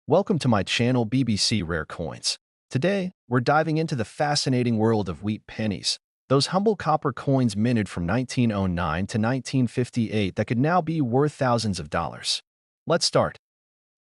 Welcome to my channel BBC Rare Coins. Today, we're diving into the fascinating world of wheat pennies, those humble copper coins minted from 1909 to 1958 that could now be worth thousands of dollars. Let's start.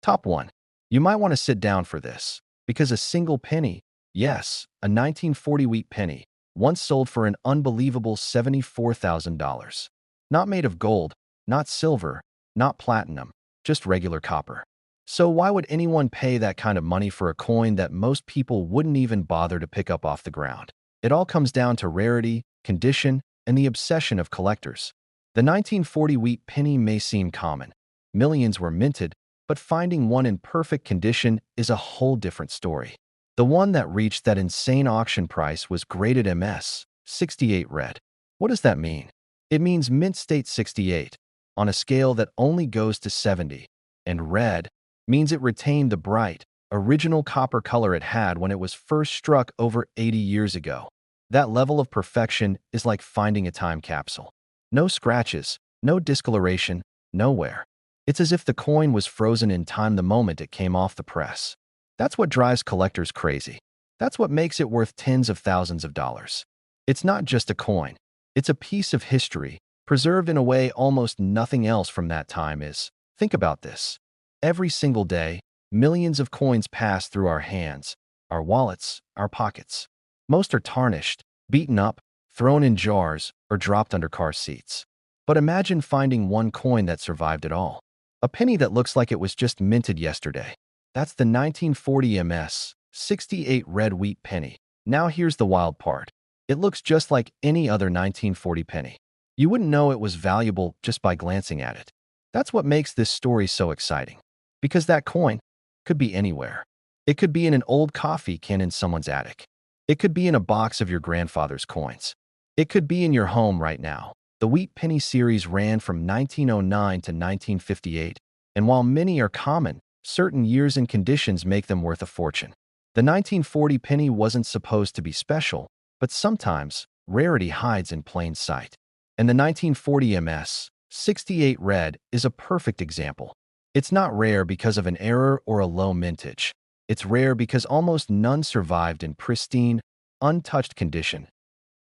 Top 1. You might want to sit down for this, because a single penny, yes, a 1940 wheat penny, once sold for an unbelievable $74,000. Not made of gold, not silver, not platinum, just regular copper. So why would anyone pay that kind of money for a coin that most people wouldn't even bother to pick up off the ground? It all comes down to rarity, condition, and the obsession of collectors. The 1940 wheat penny may seem common. Millions were minted, but finding one in perfect condition is a whole different story. The one that reached that insane auction price was graded MS 68 red. What does that mean? It means mint state 68, on a scale that only goes to 70, and red means it retained the bright, original copper color it had when it was first struck over 80 years ago. That level of perfection is like finding a time capsule. No scratches, no discoloration, nowhere. It's as if the coin was frozen in time the moment it came off the press. That's what drives collectors crazy. That's what makes it worth tens of thousands of dollars. It's not just a coin. It's a piece of history, preserved in a way almost nothing else from that time is. Think about this. Every single day, millions of coins pass through our hands, our wallets, our pockets. Most are tarnished, beaten up, thrown in jars, or dropped under car seats. But imagine finding one coin that survived it all. A penny that looks like it was just minted yesterday. That's the 1940 MS 68 red wheat penny. Now here's the wild part. It looks just like any other 1940 penny. You wouldn't know it was valuable just by glancing at it. That's what makes this story so exciting. Because that coin could be anywhere. It could be in an old coffee can in someone's attic. It could be in a box of your grandfather's coins. It could be in your home right now. The Wheat Penny series ran from 1909 to 1958, and while many are common, certain years and conditions make them worth a fortune. The 1940 penny wasn't supposed to be special, but sometimes rarity hides in plain sight. And the 1940 MS 68 red is a perfect example. It's not rare because of an error or a low mintage. It's rare because almost none survived in pristine, untouched condition.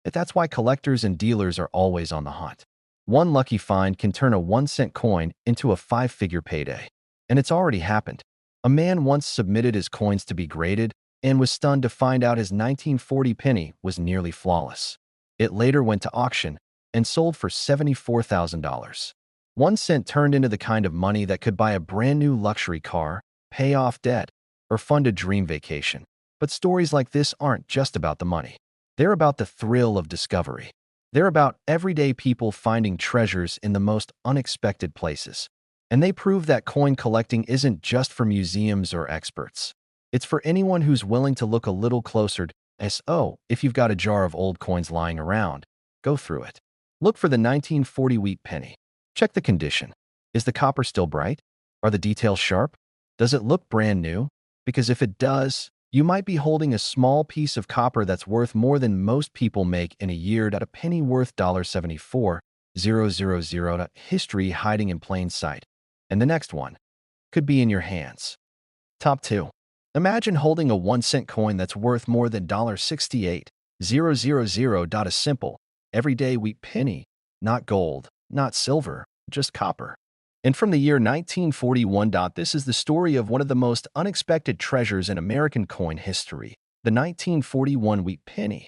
That's why collectors and dealers are always on the hunt. One lucky find can turn a 1-cent coin into a 5-figure payday. And it's already happened. A man once submitted his coins to be graded and was stunned to find out his 1940 penny was nearly flawless. It later went to auction and sold for $74,000. 1 cent turned into the kind of money that could buy a brand new luxury car, pay off debt, or fund a dream vacation. But stories like this aren't just about the money. They're about the thrill of discovery. They're about everyday people finding treasures in the most unexpected places. And they prove that coin collecting isn't just for museums or experts. It's for anyone who's willing to look a little closer. If you've got a jar of old coins lying around, go through it. Look for the 1940 wheat penny. Check the condition. Is the copper still bright? Are the details sharp? Does it look brand new? Because if it does, you might be holding a small piece of copper that's worth more than most people make in a year. At a penny worth $74,000. History hiding in plain sight. And the next one could be in your hands. Top 2. Imagine holding a 1-cent coin that's worth more than $68,000. A simple, everyday wheat penny, not gold, not silver, just copper. And from the year 1941. This is the story of one of the most unexpected treasures in American coin history, the 1941 wheat penny.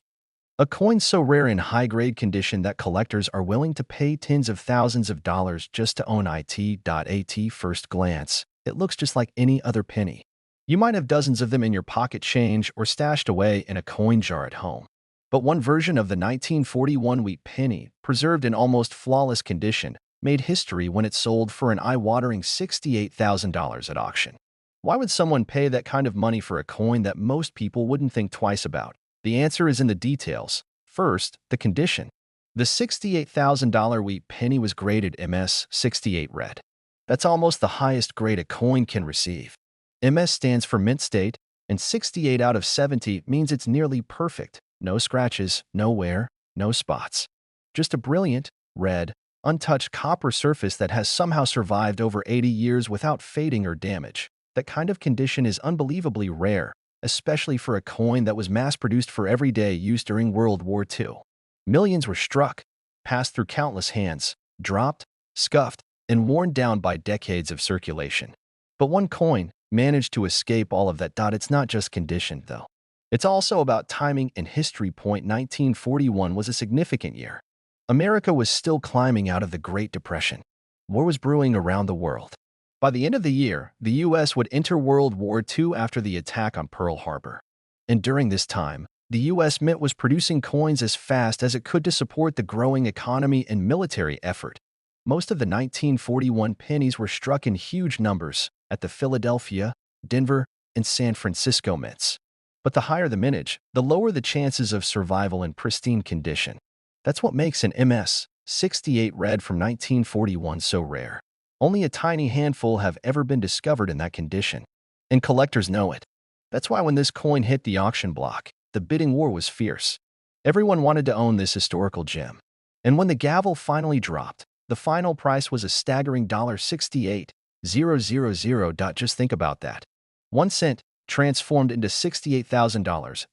A coin so rare in high-grade condition that collectors are willing to pay tens of thousands of dollars just to own it. At first glance, it looks just like any other penny. You might have dozens of them in your pocket change or stashed away in a coin jar at home. But one version of the 1941 wheat penny, preserved in almost flawless condition, made history when it sold for an eye-watering $68,000 at auction. Why would someone pay that kind of money for a coin that most people wouldn't think twice about? The answer is in the details. First, the condition. The $68,000 wheat penny was graded MS 68 red. That's almost the highest grade a coin can receive. MS stands for mint state, and 68 out of 70 means it's nearly perfect. No scratches, no wear, no spots. Just a brilliant, red, untouched copper surface that has somehow survived over 80 years without fading or damage. That kind of condition is unbelievably rare, especially for a coin that was mass-produced for everyday use during World War II. Millions were struck, passed through countless hands, dropped, scuffed, and worn down by decades of circulation. But one coin managed to escape all of that. It's not just condition, though. It's also about timing and history. 1941 was a significant year. America was still climbing out of the Great Depression. War was brewing around the world. By the end of the year, the U.S. would enter World War II after the attack on Pearl Harbor. And during this time, the U.S. Mint was producing coins as fast as it could to support the growing economy and military effort. Most of the 1941 pennies were struck in huge numbers at the Philadelphia, Denver, and San Francisco mints. But the higher the mintage, the lower the chances of survival in pristine condition. That's what makes an MS-68 red from 1941 so rare. Only a tiny handful have ever been discovered in that condition. And collectors know it. That's why when this coin hit the auction block, the bidding war was fierce. Everyone wanted to own this historical gem. And when the gavel finally dropped, the final price was a staggering $68,000. Just think about that. 1 cent transformed into $68,000.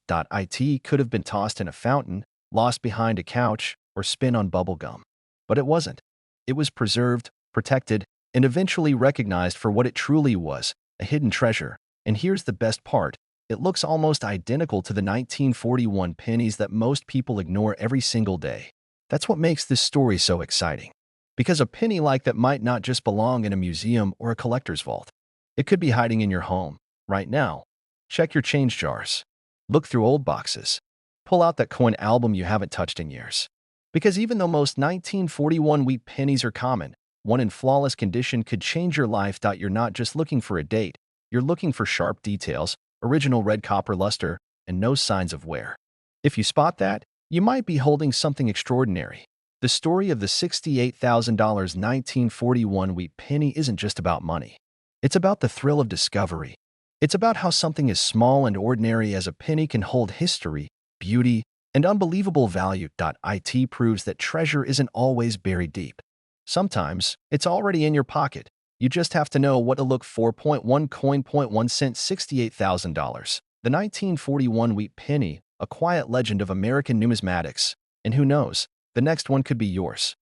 It could have been tossed in a fountain, lost behind a couch, or spin on bubble gum. But it wasn't. It was preserved, protected, and eventually recognized for what it truly was, a hidden treasure. And here's the best part. It looks almost identical to the 1941 pennies that most people ignore every single day. That's what makes this story so exciting. Because a penny like that might not just belong in a museum or a collector's vault. It could be hiding in your home, right now. Check your change jars. Look through old boxes. Pull out that coin album you haven't touched in years. Because even though most 1941 wheat pennies are common, one in flawless condition could change your life. You're not just looking for a date. You're looking for sharp details, original red copper luster, and no signs of wear. If you spot that, you might be holding something extraordinary. The story of the $68,000 1941 wheat penny isn't just about money. It's about the thrill of discovery. It's about how something as small and ordinary as a penny can hold history, beauty, and unbelievable value. It proves that treasure isn't always buried deep. Sometimes, it's already in your pocket. You just have to know what to look for. 1 coin, 1 cent, $68,000. The 1941 wheat penny, a quiet legend of American numismatics. And who knows, the next one could be yours.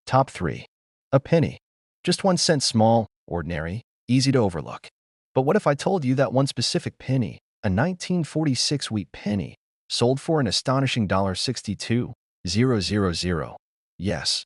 Top 3. A penny. Just 1 cent, small, ordinary, easy to overlook. But what if I told you that one specific penny, a 1946 wheat penny, sold for an astonishing $62,000? Yes.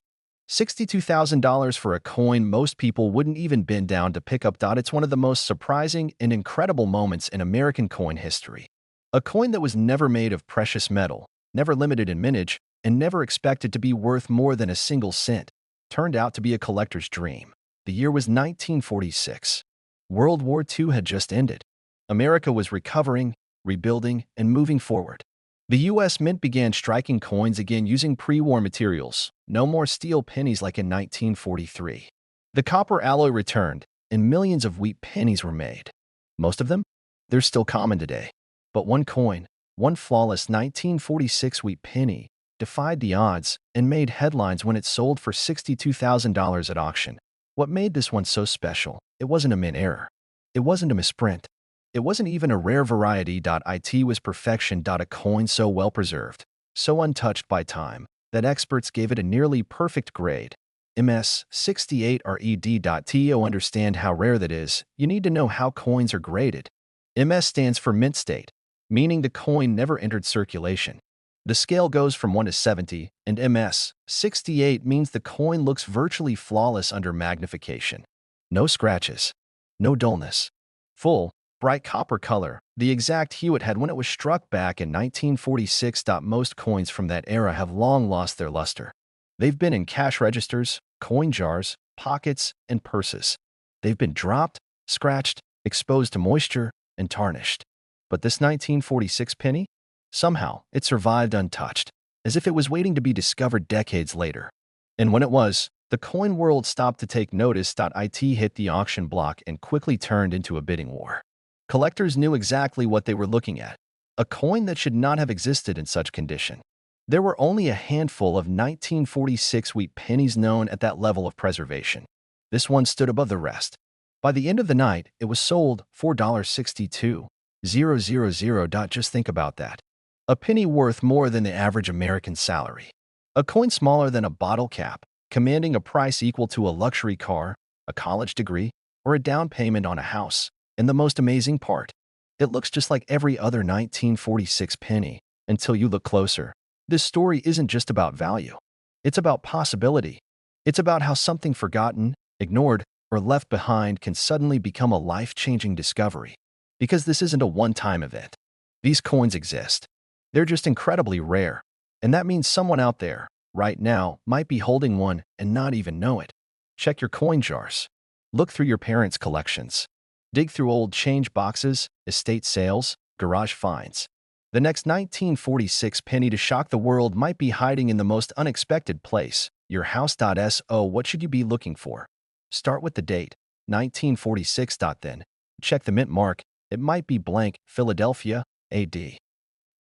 $62,000 for a coin most people wouldn't even bend down to pick up. It's one of the most surprising and incredible moments in American coin history. A coin that was never made of precious metal, never limited in mintage, and never expected to be worth more than a single cent, turned out to be a collector's dream. The year was 1946. World War II had just ended. America was recovering, rebuilding, and moving forward. The U.S. Mint began striking coins again using pre-war materials, no more steel pennies like in 1943. The copper alloy returned, and millions of wheat pennies were made. Most of them? They're still common today. But one coin, one flawless 1946 wheat penny, defied the odds and made headlines when it sold for $62,000 at auction. What made this one so special? It wasn't a mint error. It wasn't a misprint. It wasn't even a rare variety. It was perfection. A coin so well preserved, so untouched by time, that experts gave it a nearly perfect grade. MS-68 RED. To understand how rare that is, you need to know how coins are graded. MS stands for mint state, meaning the coin never entered circulation. The scale goes from 1 to 70, and MS-68 means the coin looks virtually flawless under magnification. No scratches, no dullness. Full, bright copper color, the exact hue it had when it was struck back in 1946. Most coins from that era have long lost their luster. They've been in cash registers, coin jars, pockets, and purses. They've been dropped, scratched, exposed to moisture, and tarnished. But this 1946 penny? Somehow, it survived untouched, as if it was waiting to be discovered decades later. And when it was, the coin world stopped to take notice. It hit the auction block and quickly turned into a bidding war. Collectors knew exactly what they were looking at, a coin that should not have existed in such condition. There were only a handful of 1946 wheat pennies known at that level of preservation. This one stood above the rest. By the end of the night, it was sold $4.62,000. Just think about that. A penny worth more than the average American salary. A coin smaller than a bottle cap, commanding a price equal to a luxury car, a college degree, or a down payment on a house. And the most amazing part, it looks just like every other 1946 penny until you look closer. This story isn't just about value. It's about possibility. It's about how something forgotten, ignored, or left behind can suddenly become a life-changing discovery. Because this isn't a one-time event. These coins exist. They're just incredibly rare. And that means someone out there, right now, might be holding one and not even know it. Check your coin jars. Look through your parents' collections. Dig through old change boxes, estate sales, garage finds. The next 1946 penny to shock the world might be hiding in the most unexpected place, your house. So what should you be looking for? Start with the date, 1946. Then, check the mint mark. It might be blank, Philadelphia, AD.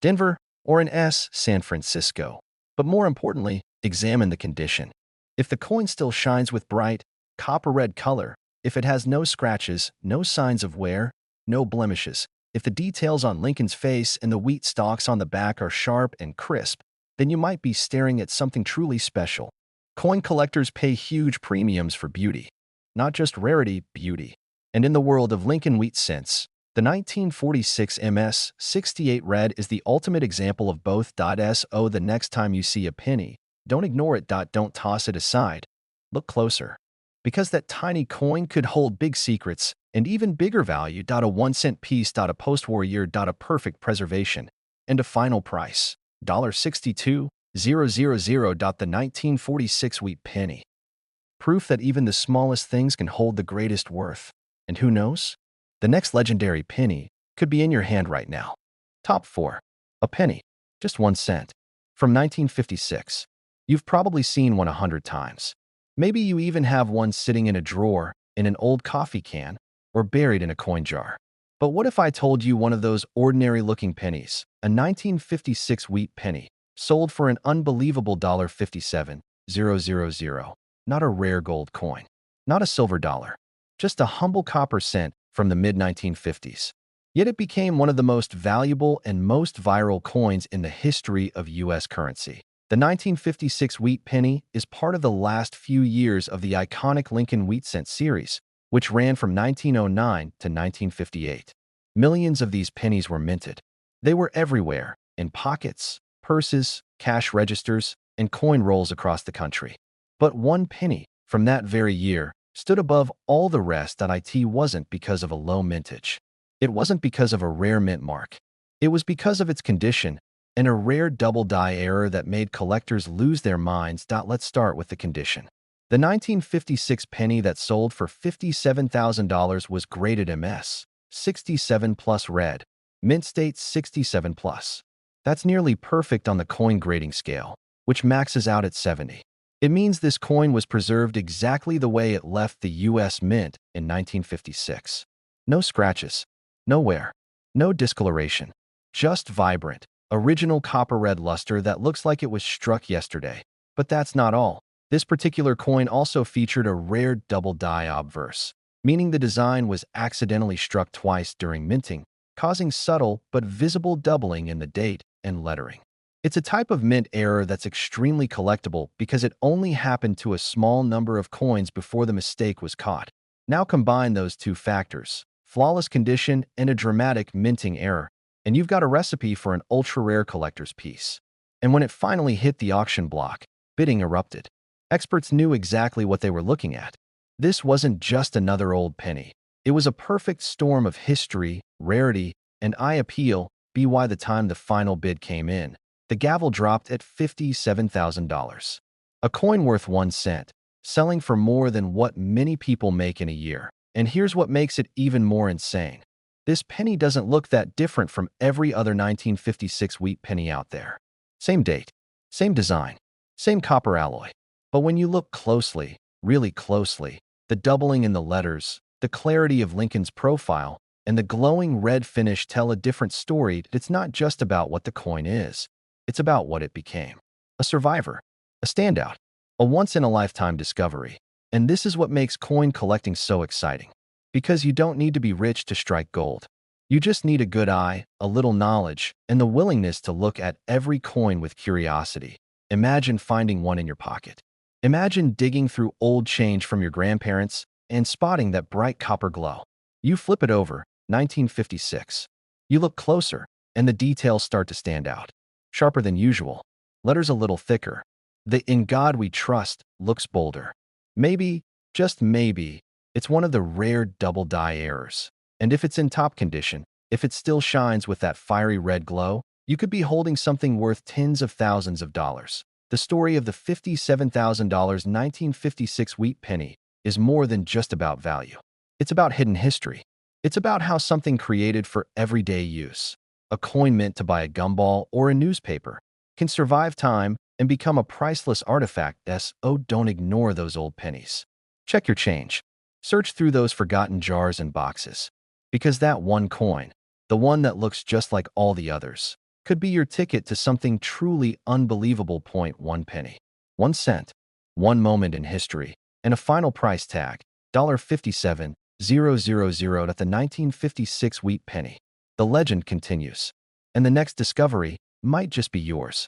Denver, or an S, San Francisco. But more importantly, examine the condition. If the coin still shines with bright, copper-red color, if it has no scratches, no signs of wear, no blemishes, if the details on Lincoln's face and the wheat stalks on the back are sharp and crisp, then you might be staring at something truly special. Coin collectors pay huge premiums for beauty. Not just rarity, beauty. And in the world of Lincoln wheat cents, the 1946 MS-68 red is the ultimate example of both. So the next time you see a penny, don't ignore it. Don't toss it aside. Look closer. Because that tiny coin could hold big secrets and even bigger value. A 1-cent piece. A post-war year. A perfect preservation. And a final price. $62,000. The 1946 wheat penny. Proof that even the smallest things can hold the greatest worth. And who knows? The next legendary penny could be in your hand right now. Top 4. A penny. Just 1 cent. From 1956. You've probably seen one 100 times. Maybe you even have one sitting in a drawer, in an old coffee can, or buried in a coin jar. But what if I told you one of those ordinary-looking pennies, a 1956 wheat penny, sold for an unbelievable $57,000? Not a rare gold coin, not a silver dollar, just a humble copper cent from the mid-1950s. Yet it became one of the most valuable and most viral coins in the history of U.S. currency. The 1956 wheat penny is part of the last few years of the iconic Lincoln wheat cent series, which ran from 1909 to 1958. Millions of these pennies were minted. They were everywhere, in pockets, purses, cash registers, and coin rolls across the country. But one penny, from that very year, stood above all the rest. It wasn't because of a low mintage. It wasn't because of a rare mint mark. It was because of its condition, and a rare double die error that made collectors lose their minds. Let's start with the condition. The 1956 penny that sold for $57,000 was graded MS, 67 plus red, mint state 67 plus. That's nearly perfect on the coin grading scale, which maxes out at 70. It means this coin was preserved exactly the way it left the U.S. Mint in 1956. No scratches, no wear, no discoloration, just vibrant, original copper-red luster that looks like it was struck yesterday. But that's not all. This particular coin also featured a rare double die obverse, meaning the design was accidentally struck twice during minting, causing subtle but visible doubling in the date and lettering. It's a type of mint error that's extremely collectible because it only happened to a small number of coins before the mistake was caught. Now combine those two factors, flawless condition and a dramatic minting error, and you've got a recipe for an ultra-rare collector's piece. And when it finally hit the auction block, bidding erupted. Experts knew exactly what they were looking at. This wasn't just another old penny. It was a perfect storm of history, rarity, and eye appeal. By the time the final bid came in, the gavel dropped at $57,000. A coin worth 1 cent, selling for more than what many people make in a year. And here's what makes it even more insane. This penny doesn't look that different from every other 1956 wheat penny out there. Same date, same design, same copper alloy. But when you look closely, really closely, the doubling in the letters, the clarity of Lincoln's profile, and the glowing red finish tell a different story. It's not just about what the coin is. It's about what it became. A survivor, a standout, a once-in-a-lifetime discovery. And this is what makes coin collecting so exciting. Because you don't need to be rich to strike gold. You just need a good eye, a little knowledge, and the willingness to look at every coin with curiosity. Imagine finding one in your pocket. Imagine digging through old change from your grandparents and spotting that bright copper glow. You flip it over, 1956. You look closer, and the details start to stand out. Sharper than usual, letters a little thicker. The "In God We Trust" looks bolder. Maybe, just maybe, it's one of the rare double die errors. And if it's in top condition, if it still shines with that fiery red glow, you could be holding something worth tens of thousands of dollars. The story of the $57,000 1956 wheat penny is more than just about value. It's about hidden history. It's about how something created for everyday use, a coin meant to buy a gumball or a newspaper, can survive time and become a priceless artifact. Oh, don't ignore those old pennies. Check your change. Search through those forgotten jars and boxes. Because that one coin, the one that looks just like all the others, could be your ticket to something truly unbelievable. 1 penny, 1 cent, one moment in history, and a final price tag, $57,000 at the 1956 wheat penny. The legend continues, and the next discovery might just be yours.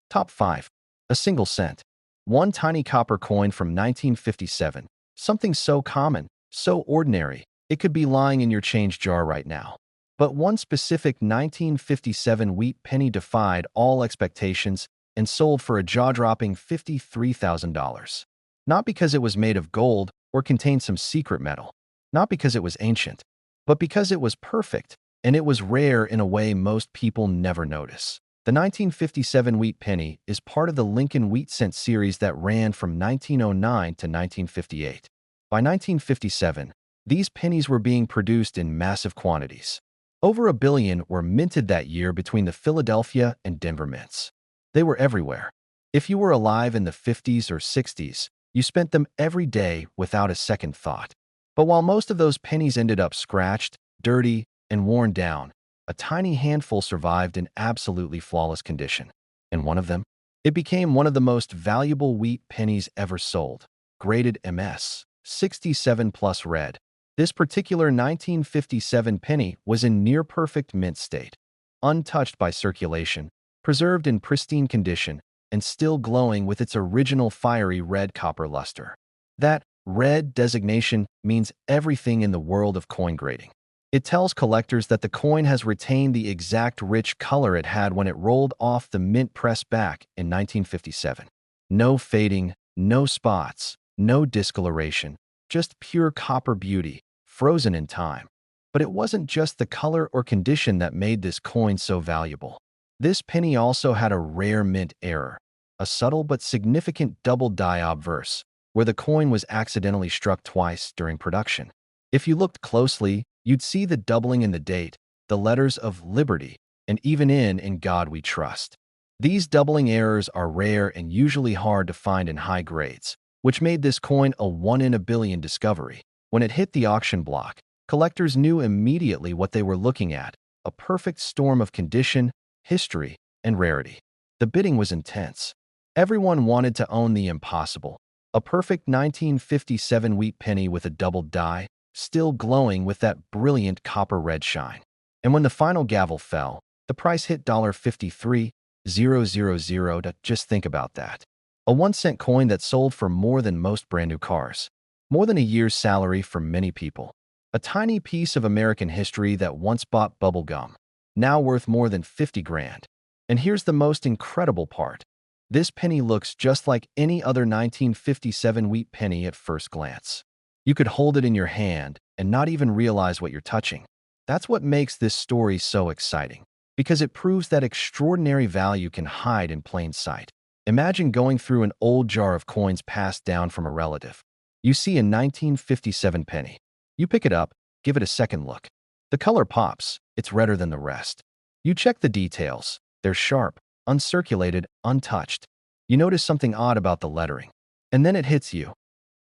Top 5. A single cent. One tiny copper coin from 1957. Something so common, so ordinary, it could be lying in your change jar right now. But one specific 1957 wheat penny defied all expectations and sold for a jaw-dropping $53,000. Not because it was made of gold or contained some secret metal. Not because it was ancient, but because it was perfect, and it was rare in a way most people never notice. The 1957 wheat penny is part of the Lincoln Wheat Cent series that ran from 1909 to 1958. By 1957, these pennies were being produced in massive quantities. Over 1 billion were minted that year between the Philadelphia and Denver mints. They were everywhere. If you were alive in the 50s or 60s, you spent them every day without a second thought. But while most of those pennies ended up scratched, dirty, and worn down, a tiny handful survived in absolutely flawless condition. And one of them? It became one of the most valuable wheat pennies ever sold. Graded MS, 67 plus red. This particular 1957 penny was in near-perfect mint state, untouched by circulation, preserved in pristine condition, and still glowing with its original fiery red copper luster. That red designation means everything in the world of coin grading. It tells collectors that the coin has retained the exact rich color it had when it rolled off the mint press back in 1957. No fading, no spots, no discoloration, just pure copper beauty, frozen in time. But it wasn't just the color or condition that made this coin so valuable. This penny also had a rare mint error, a subtle but significant double die obverse, where the coin was accidentally struck twice during production. If you looked closely, you'd see the doubling in the date, the letters of Liberty, and even in God We Trust. These doubling errors are rare and usually hard to find in high grades, which made this coin a 1 in a billion discovery. When it hit the auction block, collectors knew immediately what they were looking at, a perfect storm of condition, history, and rarity. The bidding was intense. Everyone wanted to own the impossible, a perfect 1957 wheat penny with a double die, still glowing with that brilliant copper red shine. And when the final gavel fell, the price hit $53,000. Just think about that. A 1-cent coin that sold for more than most brand new cars. More than a year's salary for many people. A tiny piece of American history that once bought bubble gum, now worth more than 50 grand. And here's the most incredible part. This penny looks just like any other 1957 wheat penny at first glance. You could hold it in your hand and not even realize what you're touching. That's what makes this story so exciting, because it proves that extraordinary value can hide in plain sight. Imagine going through an old jar of coins passed down from a relative. You see a 1957 penny. You pick it up, give it a second look. The color pops, it's redder than the rest. You check the details. They're sharp, uncirculated, untouched. You notice something odd about the lettering. And then it hits you.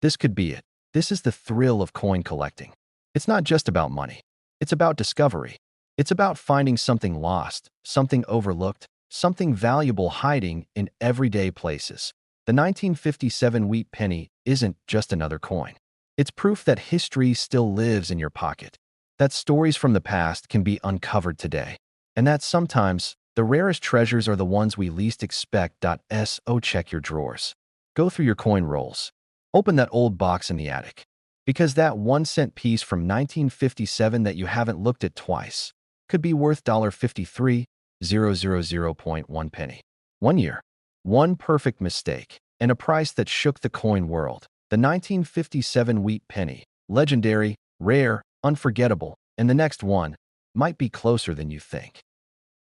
This could be it. This is the thrill of coin collecting. It's not just about money. It's about discovery. It's about finding something lost, something overlooked, something valuable hiding in everyday places. The 1957 wheat penny isn't just another coin. It's proof that history still lives in your pocket, that stories from the past can be uncovered today, and that sometimes the rarest treasures are the ones we least expect. So check your drawers. Go through your coin rolls. Open that old box in the attic. Because that 1-cent piece from 1957 that you haven't looked at twice could be worth $53,000.1 penny. 1 year, one perfect mistake, and a price that shook the coin world. The 1957 wheat penny, legendary, rare, unforgettable, and the next one might be closer than you think.